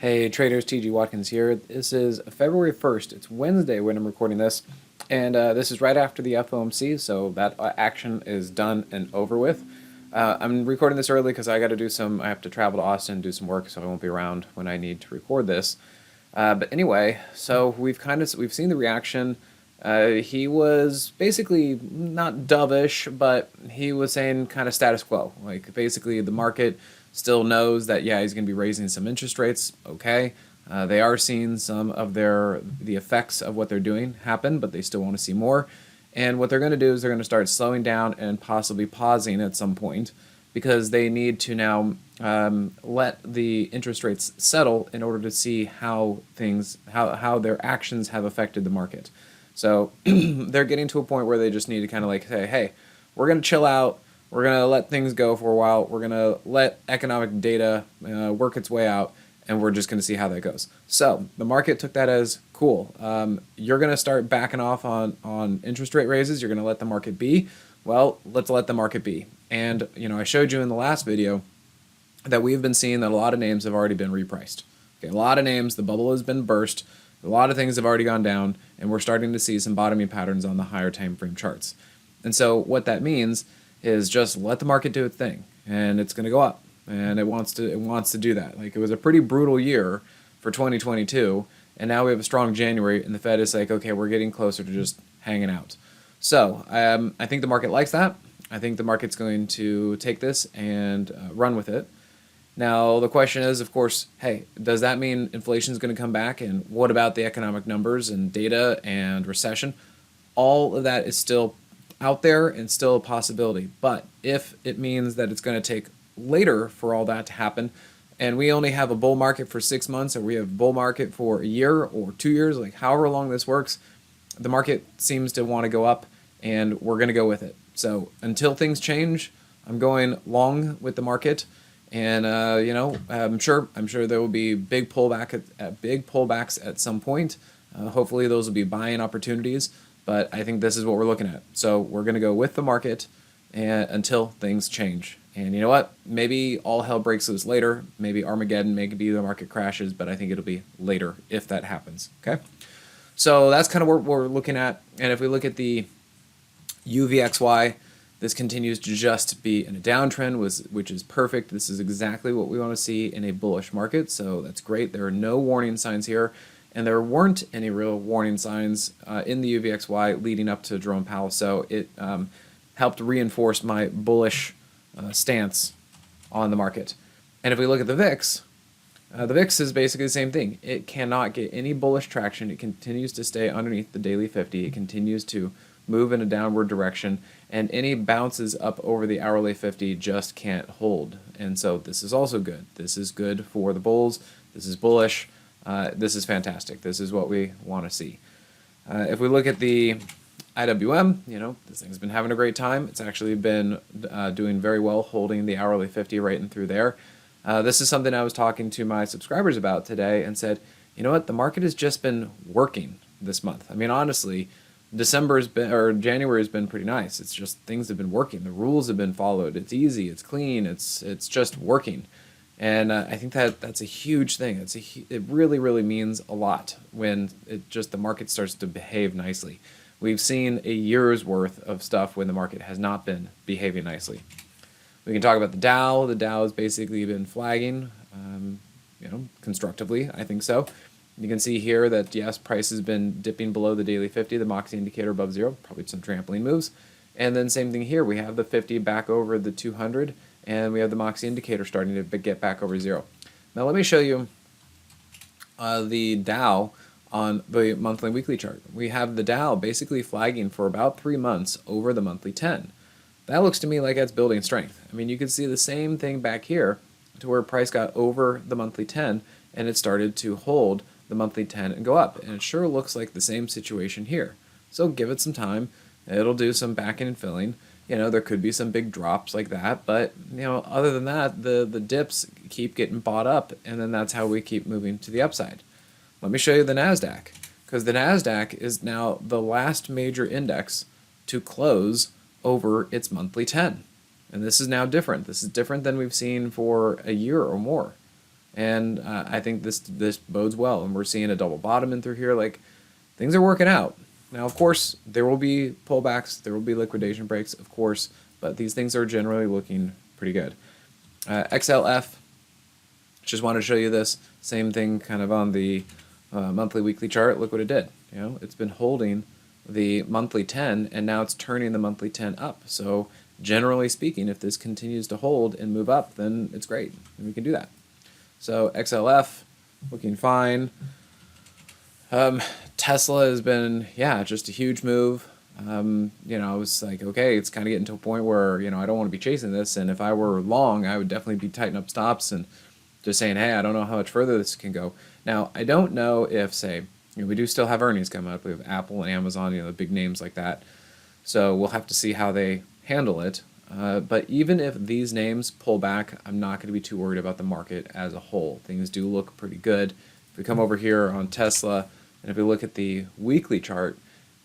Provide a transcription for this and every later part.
Hey traders, TG Watkins here. This is February 1st. It's Wednesday when I'm recording this, and this is right after the FOMC, so that action is done and over with. I'm recording this early because I have to travel to Austin and do some work, so I won't be around when I need to record this. But anyway, so we've seen the reaction. He was basically not dovish, but he was saying kind of status quo. Like basically the market still knows that yeah, he's going to be raising some interest rates. Okay, they are seeing some of the effects of what they're doing happen, but they still want to see more. And what they're going to do is they're going to start slowing down and possibly pausing at some point because they need to now let the interest rates settle in order to see how their actions have affected the market. So they're getting to a point where they just need to kind of like say, hey, we're going to chill out. We're going to let things go for a while. We're going to let economic data work its way out, and we're just going to see how that goes. So the market took that as cool. You're going to start backing off on interest rate raises. You're going to let the market be. Well, let's let the market be. And I showed you in the last video that we've been seeing that a lot of names have already been repriced. Okay, a lot of names, the bubble has been burst. A lot of things have already gone down, and we're starting to see some bottoming patterns on the higher time frame charts. And so what that means is just let the market do its thing, and it's going to go up, and it wants to do that. Like, it was a pretty brutal year for 2022, and now we have a strong January, and the Fed is like, okay, we're getting closer to just hanging out. So I think the market likes that. I think the market's going to take this and run with it. Now, the question is, of course, hey, does that mean inflation is going to come back? And what about the economic numbers and data and recession? All of that is still out there and still a possibility. But if it means that it's going to take later for all that to happen, and we only have a bull market for 6 months, or we have a bull market for a year or 2 years, like however long this works, the market seems to want to go up, and we're going to go with it. So until things change, I'm going long with the market. And I'm sure there will be big pullbacks at some point. Hopefully, those will be buying opportunities. But I think this is what we're looking at. So we're going to go with the market until things change. And you know what? Maybe all hell breaks loose later. Maybe Armageddon. Maybe the market crashes. But I think it'll be later if that happens. Okay. So that's kind of what we're looking at. And if we look at the UVXY. This continues to just be in a downtrend, which is perfect. This is exactly what we want to see in a bullish market, so that's great. There are no warning signs here, and there weren't any real warning signs in the UVXY leading up to Jerome Powell, so it helped reinforce my bullish stance on the market. And if we look at the VIX is basically the same thing. It cannot get any bullish traction. It continues to stay underneath the daily 50. It continues to move in a downward direction, and any bounces up over the hourly 50 just can't hold. And so this is also good. This is good for the bulls. This is bullish. This is fantastic. This is what we want to see. If we look at the IWM, this thing's been having a great time. It's actually been doing very well, holding the hourly 50 right and through there. This is something I was talking to my subscribers about today and said, you know what, the market has just been working this month. I mean, honestly, January has been pretty nice. It's just things have been working. The rules have been followed. It's easy. It's clean. It's just working, and I think that's a huge thing. It really, really means a lot when the market starts to behave nicely. We've seen a year's worth of stuff when the market has not been behaving nicely. We can talk about the Dow. The Dow has basically been flagging, constructively. I think so. You can see here that, yes, price has been dipping below the daily 50, the Moxie indicator above 0, probably some trampoline moves. And then same thing here. We have the 50 back over the 200, and we have the Moxie indicator starting to get back over 0. Now let me show you the Dow on the monthly and weekly chart. We have the Dow basically flagging for about 3 months over the monthly 10. That looks to me like it's building strength. I mean, you can see the same thing back here to where price got over the monthly 10, and it started to hold the monthly 10 and go up, and it sure looks like the same situation here. So give it some time. It'll do some backing and filling. There could be some big drops like that, but other than that, the dips keep getting bought up, and then that's how we keep moving to the upside. Let me show you the NASDAQ, because the NASDAQ is now the last major index to close over its monthly 10, and this is now different. This is different than we've seen for a year or more. And I think this bodes well, and we're seeing a double bottom in through here. Like, things are working out. Now, of course, there will be pullbacks, there will be liquidation breaks, of course, but these things are generally looking pretty good. XLF, just want to show you this same thing kind of on the monthly weekly chart. Look what it did. You know, it's been holding the monthly 10, and now it's turning the monthly 10 up. So generally speaking, if this continues to hold and move up, then it's great, and we can do that. So XLF looking fine. Tesla has been, yeah, just a huge move. You know, I was like, okay, it's kind of getting to a point where, you know, I don't want to be chasing this. And if I were long, I would definitely be tightening up stops and just saying, hey, I don't know how much further this can go. Now, I don't know if, say, you know, we do still have earnings coming up. We have Apple and Amazon, you know, the big names like that. So we'll have to see how they handle it. But even if these names pull back, I'm not going to be too worried about the market as a whole. Things do look pretty good. If we come over here on Tesla, and if we look at the weekly chart,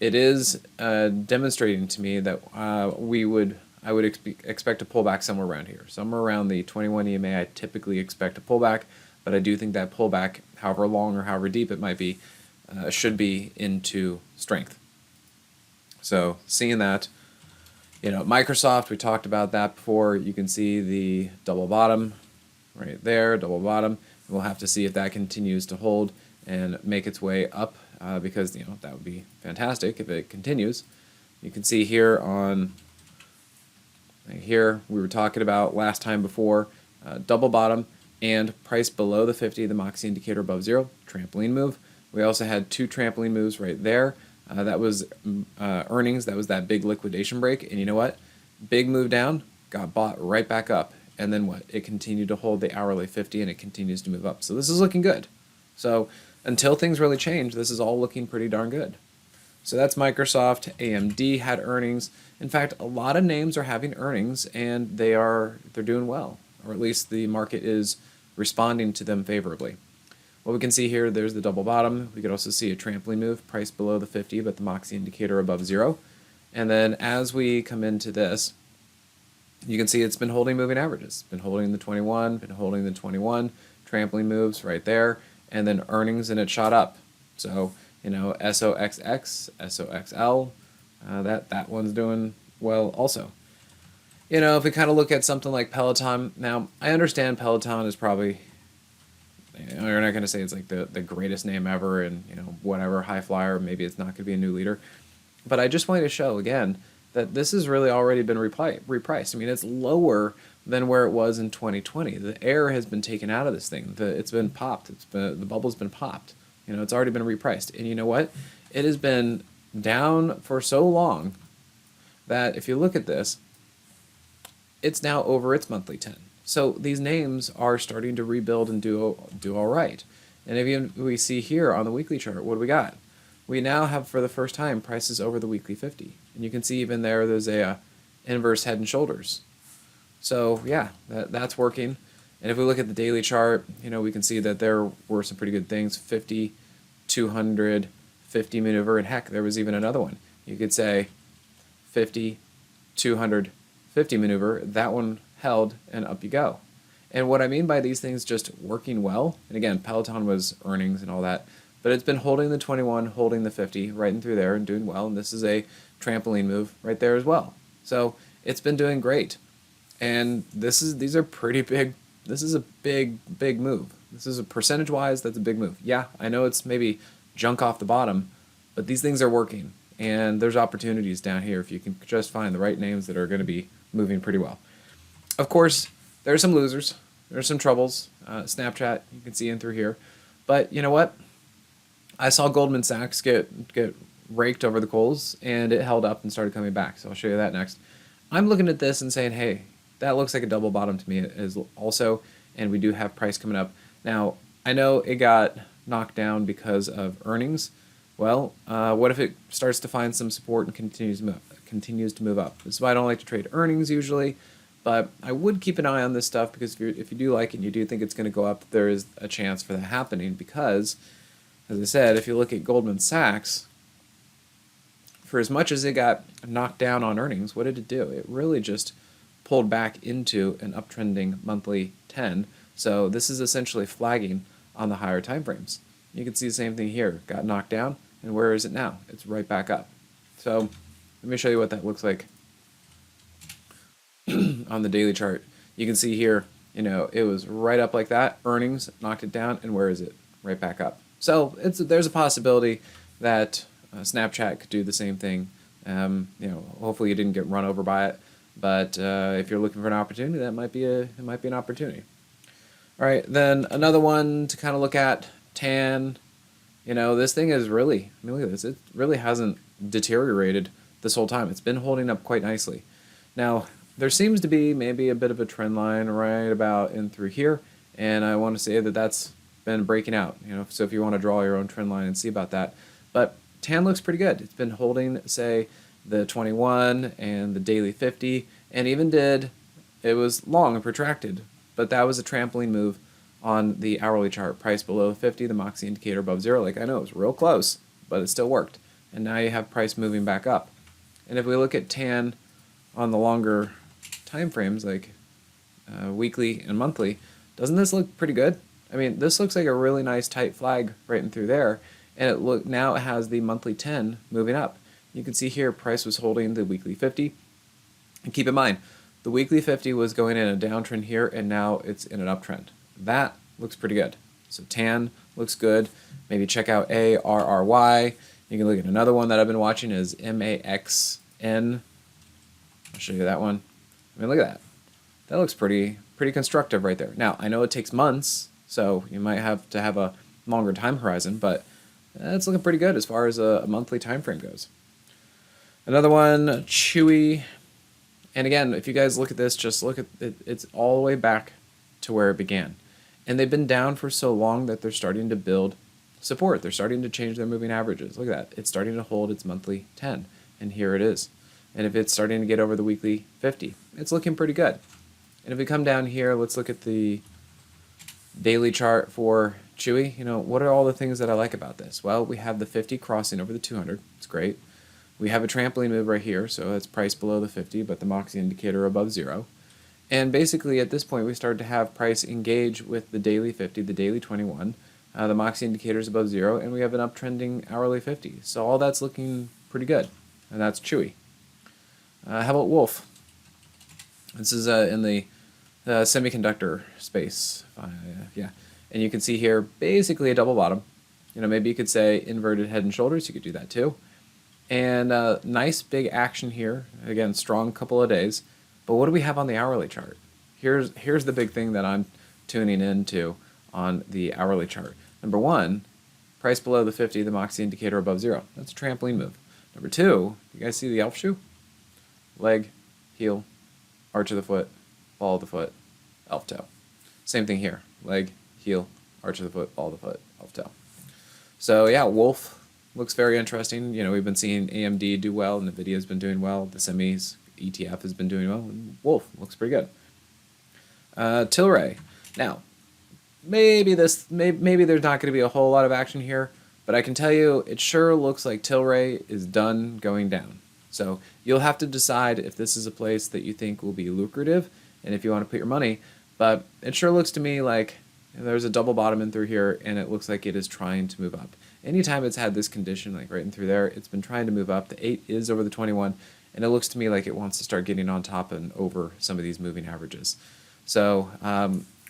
it is demonstrating to me that I would expect a pullback somewhere around here. Somewhere around the 21 EMA, I typically expect a pullback, but I do think that pullback, however long or however deep it might be, should be into strength. So seeing that, you know, Microsoft, we talked about that before. You can see the double bottom right there, double bottom. We'll have to see if that continues to hold and make its way up, because, you know, that would be fantastic if it continues. You can see here on here we were talking about last time before, double bottom and price below the 50, the Moxie indicator above 0, trampoline move. We also had two trampoline moves right there. That was earnings. That was that big liquidation break. And you know what? Big move down, got bought right back up. And then what? It continued to hold the hourly 50, and it continues to move up. So this is looking good. So until things really change, this is all looking pretty darn good. So that's Microsoft. AMD had earnings. In fact, a lot of names are having earnings, and they're doing well, or at least the market is responding to them favorably. What we can see here, there's the double bottom. We could also see a trampoline move, price below the 50, but the Moxie indicator above 0. And then as we come into this, you can see it's been holding moving averages. Been holding the 21, been holding the 21, trampoline moves right there, and then earnings, and it shot up. So, you know, SOXX, SOXL, that one's doing well also. You know, if we kind of look at something like Peloton, now I understand Peloton is probably, you know, you're not going to say it's like the greatest name ever and, you know, whatever, high flyer, maybe it's not going to be a new leader. But I just wanted to show, again, that this has really already been repriced. I mean, it's lower than where it was in 2020. The air has been taken out of this thing. It's been popped. The bubble's been popped. You know, it's already been repriced. And you know what? It has been down for so long that if you look at this, it's now over its monthly 10. So these names are starting to rebuild and do all right. And if we see here on the weekly chart, what do we got? We now have, for the first time, prices over the weekly 50. And you can see even there's a inverse head and shoulders. So yeah, that's working. And if we look at the daily chart, you know, we can see that there were some pretty good things. 50, 200, 50 maneuver, and heck, there was even another one. You could say 50, 200, 50 maneuver. That one held, and up you go. And what I mean by these things just working well, and again, Peloton was earnings and all that, but it's been holding the 21, holding the 50, right in through there and doing well, and this is a trampoline move right there as well. So it's been doing great. And these are pretty big. This is a big move. This is a percentage-wise, that's a big move. Yeah, I know it's maybe junk off the bottom, but these things are working, and there's opportunities down here if you can just find the right names that are going to be moving pretty well. Of course, there are some losers. There are some troubles. Snapchat, you can see in through here. But you know what? I saw Goldman Sachs get raked over the coals, and it held up and started coming back. So I'll show you that next. I'm looking at this and saying, hey, that looks like a double bottom to me as also, and we do have price coming up. Now, I know it got knocked down because of earnings. Well, what if it starts to find some support and continues to move up? This is why I don't like to trade earnings usually, but I would keep an eye on this stuff because if you do like it and you do think it's going to go up, there is a chance for that happening because, as I said, if you look at Goldman Sachs, for as much as it got knocked down on earnings, what did it do? It really just pulled back into an uptrending monthly 10, So this is essentially flagging on the higher time frames. You can see the same thing here. Got knocked down, and where is it now? It's right back up. So let me show you what that looks like on the daily chart. You can see here, it was right up like that. Earnings knocked it down, and where is it? Right back up. So there's a possibility that Snapchat could do the same thing. Hopefully you didn't get run over by it, but if you're looking for an opportunity, it might be an opportunity. All right, then another one to kind of look at, TAN. This thing is really, look at this. It really hasn't deteriorated this whole time. It's been holding up quite nicely. Now, there seems to be maybe a bit of a trend line right about in through here, and I want to say that that's been breaking out. So if you want to draw your own trend line and see about that, but TAN looks pretty good. It's been holding, say, the 21 and the daily 50, and even it was long and protracted, but that was a trampoline move on the hourly chart. Price below 50, the Moxie indicator above 0. Like, I know it was real close, but it still worked. And now you have price moving back up. And if we look at TAN on the longer time frames, like weekly and monthly, doesn't this look pretty good? I mean, this looks like a really nice tight flag right in through there, and now it has the monthly 10 moving up. You can see here price was holding the weekly 50. And keep in mind, the weekly 50 was going in a downtrend here, and now it's in an uptrend. That looks pretty good. So TAN looks good. Maybe check out ARRY. You can look at another one that I've been watching is MAXN. I'll show you that one. I mean, look at that. That looks pretty constructive right there. Now, I know it takes months, so you might have to have a longer time horizon, but it's looking pretty good as far as a monthly time frame goes. Another one, CHWY. And again, if you guys look at this, just look at it. It's all the way back to where it began. And they've been down for so long that they're starting to build support. They're starting to change their moving averages. Look at that. It's starting to hold its monthly 10. And here it is. And if it's starting to get over the weekly 50, it's looking pretty good. And if we come down here, let's look at the daily chart for CHWY. What are all the things that I like about this? Well, we have the 50 crossing over the 200. It's great. We have a trampoline move right here, so it's price below the 50, but the Moxie indicator above 0. And basically, at this point, we started to have price engage with the daily 50, the daily 21, the Moxie indicator is above 0, and we have an uptrending hourly 50. So all that's looking pretty good, and that's CHWY. How about Wolf? This is in the semiconductor space. Yeah, and you can see here basically a double bottom. Maybe you could say inverted head and shoulders. You could do that too. And nice big action here. Again, strong couple of days. But what do we have on the hourly chart? Here's the big thing that I'm tuning into on the hourly chart. Number one, price below the 50, the Moxie indicator above 0. That's a trampoline move. Number two, you guys see the elf shoe? Leg, heel, arch of the foot, ball of the foot, elf toe. Same thing here. Leg, heel, arch of the foot, ball of the foot, elf toe. So yeah, Wolf looks very interesting. We've been seeing AMD do well, and NVIDIA's been doing well. The semis ETF has been doing well, and Wolf looks pretty good. TLRY. Now, maybe there's not going to be a whole lot of action here, but I can tell you it sure looks like TLRY is done going down. So you'll have to decide if this is a place that you think will be lucrative and if you want to put your money. But it sure looks to me like there's a double bottom in through here, and it looks like it is trying to move up. Anytime it's had this condition, like right in through there, it's been trying to move up. The 8 is over the 21, and it looks to me like it wants to start getting on top and over some of these moving averages. So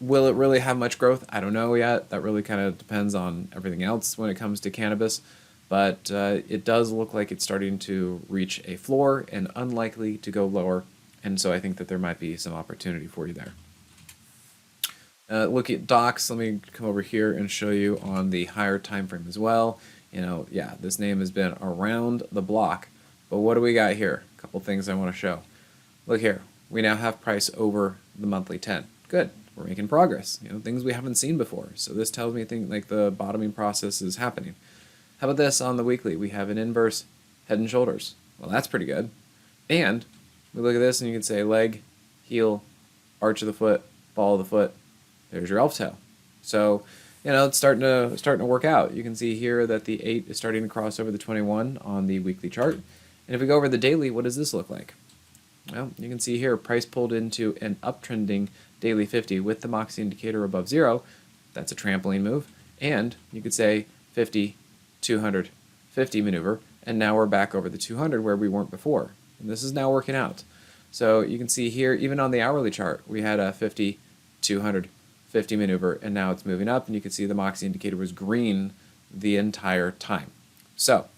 will it really have much growth? I don't know yet. That really kind of depends on everything else when it comes to cannabis. But it does look like it's starting to reach a floor and unlikely to go lower. And so I think that there might be some opportunity for you there. Look at docs. Let me come over here and show you on the higher time frame as well. Yeah, this name has been around the block. But what do we got here? A couple things I want to show. Look here. We now have price over the monthly 10. Good. We're making progress. Things we haven't seen before. So this tells me things like the bottoming process is happening. How about this on the weekly? We have an inverse head and shoulders. Well, that's pretty good. And we look at this and you can say leg, heel, arch of the foot, ball of the foot. There's your elf toe. So, it's starting to work out. You can see here that the 8 is starting to cross over the 21 on the weekly chart. And if we go over the daily, what does this look like? Well, you can see here price pulled into an uptrending daily 50 with the Moxie indicator above 0, that's a trampoline move. And you could say 50, 200, 50 maneuver, and now we're back over the 200 where we weren't before. And this is now working out. So you can see here, even on the hourly chart, we had a 50, 200, 50 maneuver, and now it's moving up, and you can see the Moxie indicator was green the entire time. So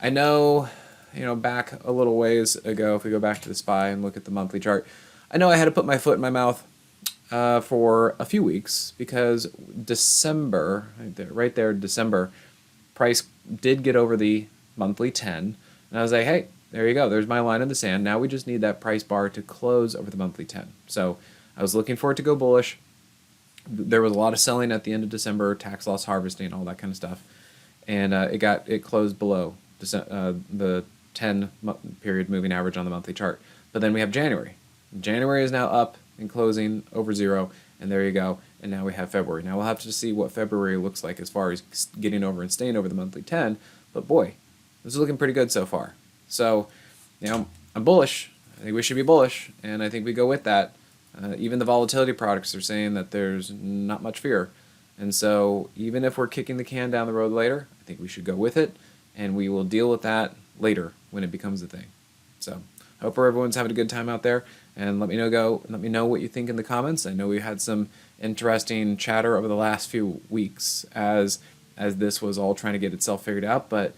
I know, back a little ways ago, if we go back to the SPY and look at the monthly chart, I know I had to put my foot in my mouth for a few weeks because December, right there, December, price did get over the monthly 10, and I was like, hey, there you go, there's my line in the sand. Now we just need that price bar to close over the monthly 10. So I was looking for it to go bullish. There was a lot of selling at the end of December, tax loss harvesting, all that kind of stuff, and it closed below the 10 period moving average on the monthly chart. But then we have January. January is now up and closing over 0, and there you go. And now we have February. Now we'll have to see what February looks like as far as getting over and staying over the monthly 10. But boy, this is looking pretty good so far. So, I'm bullish. I think we should be bullish, and I think we go with that. Even the volatility products are saying that there's not much fear. And so even if we're kicking the can down the road later, I think we should go with it, and we will deal with that later when it becomes a thing. So I hope everyone's having a good time out there, and let me know what you think in the comments. I know we had some interesting chatter over the last few weeks as this was all trying to get itself figured out, but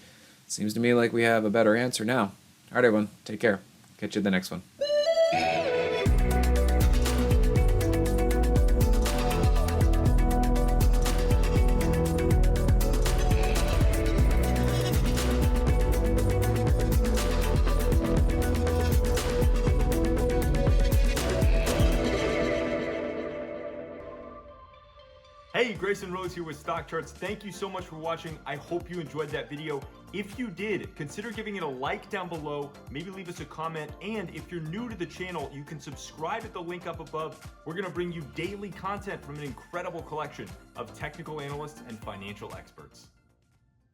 it seems to me like we have a better answer now. All right, everyone, take care. Catch you in the next one. Hey, Grayson Rose here with StockCharts. Thank you so much for watching. I hope you enjoyed that video. If you did, consider giving it a like down below, maybe leave us a comment, and if you're new to the channel, you can subscribe at the link up above. We're gonna bring you daily content from an incredible collection of technical analysts and financial experts.